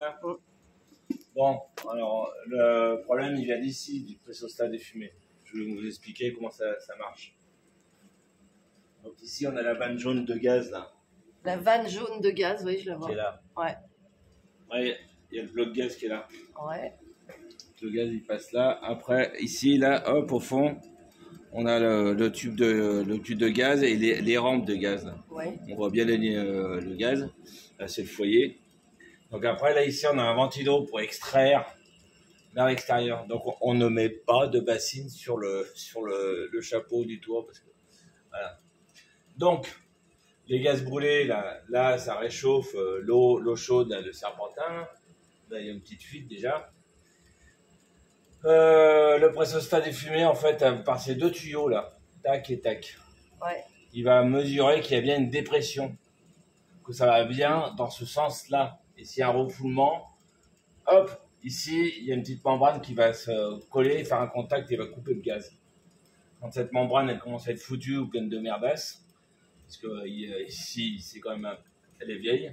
Mm. Bon, alors le problème il vient d'ici, du pressostat des fumées. Je vais vous expliquer comment ça marche. Donc ici on a la vanne jaune de gaz là, La vanne jaune de gaz, oui, je la qui vois. est là. Ouais. Ouais, il y a le bloc gaz qui est là. Ouais. Le gaz il passe là. Après ici là, hop au fond, on a le tube de gaz et les rampes de gaz. Là. Ouais. On voit bien le gaz. Là c'est le foyer. Donc après là ici on a un ventilo pour extraire vers l'extérieur. Donc on ne met pas de bassine sur le chapeau du toit parce que voilà. Donc les gaz brûlés là ça réchauffe l'eau chaude là, le serpentin. Là il y a une petite fuite déjà. Le pressostat des fumées en fait par ces deux tuyaux là, tac et tac. Ouais. Il va mesurer qu'il y a bien une dépression, que ça va bien dans ce sens-là. Et s'il y a un refoulement, hop, ici, il y a une petite membrane qui va se coller, faire un contact et va couper le gaz. Quand cette membrane, elle commence à être foutue ou pleine de merdasse, parce que ici, c'est quand même, elle est vieille,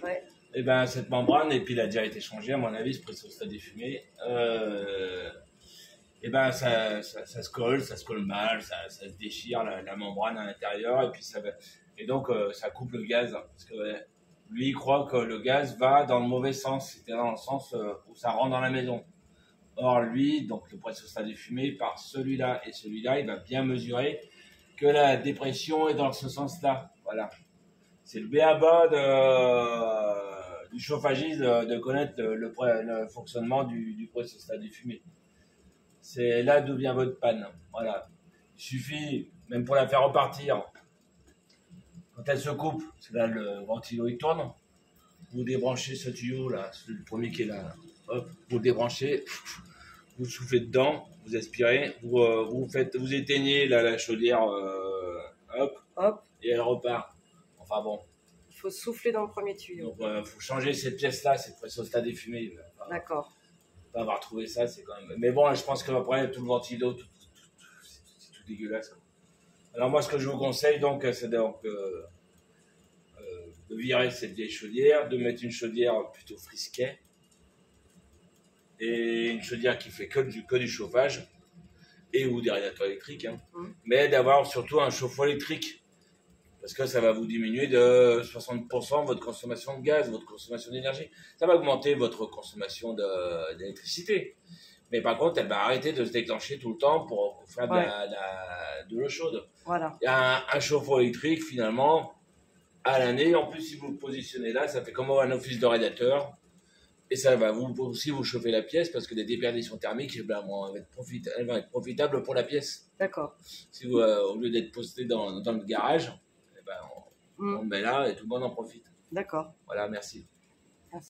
Ouais. et ben cette membrane, et puis elle a déjà été changée, à mon avis, ce pressostat des fumées, et ben ça se colle mal, ça se déchire la membrane à l'intérieur, et puis et donc ça coupe le gaz, parce que lui, il croit que le gaz va dans le mauvais sens, c'est-à-dire dans le sens où ça rentre dans la maison. Or, lui, donc le pressostat des fumées, par celui-là et celui-là, il va bien mesurer que la dépression est dans ce sens-là. Voilà. C'est le b.a.-ba du chauffagiste de connaître le fonctionnement du pressostat des fumées. C'est là d'où vient votre panne. Voilà. Il suffit, même pour la faire repartir, quand elle se coupe, c'est là le ventilo il tourne. Vous débranchez ce tuyau là, le premier qui est là. Hop, vous le débranchez, vous soufflez dedans, vous aspirez, vous éteignez la chaudière, hop, Hop. et elle repart. Enfin bon. Il faut souffler dans le premier tuyau. Donc faut changer cette pièce-là, c'est le pressostat des fumées. D'accord. Pas avoir trouvé ça, c'est quand même. Mais bon, je pense qu'après tout le ventilo, c'est tout dégueulasse. Quoi. Alors moi, ce que je vous conseille donc, c'est donc de virer cette vieille chaudière, de mettre une chaudière plutôt frisquet et une chaudière qui fait que du chauffage et ou des radiateurs électriques, hein. Mais d'avoir surtout un chauffe-eau électrique parce que ça va vous diminuer de 60% votre consommation de gaz, votre consommation d'énergie. Ça va augmenter votre consommation d'électricité. Mais par contre, elle va arrêter de se déclencher tout le temps pour faire de l'eau chaude. Voilà. Il y a un chauffe-eau électrique finalement à l'année. En plus, si vous le positionnez là, ça fait comme un office de radiateur. Et ça va aussi vous chauffer la pièce parce que des déperditions thermiques, elles vont être profitables pour la pièce. D'accord. Si vous, au lieu d'être posté dans le garage, eh ben, on le met là et tout le monde en profite. D'accord. Voilà, merci.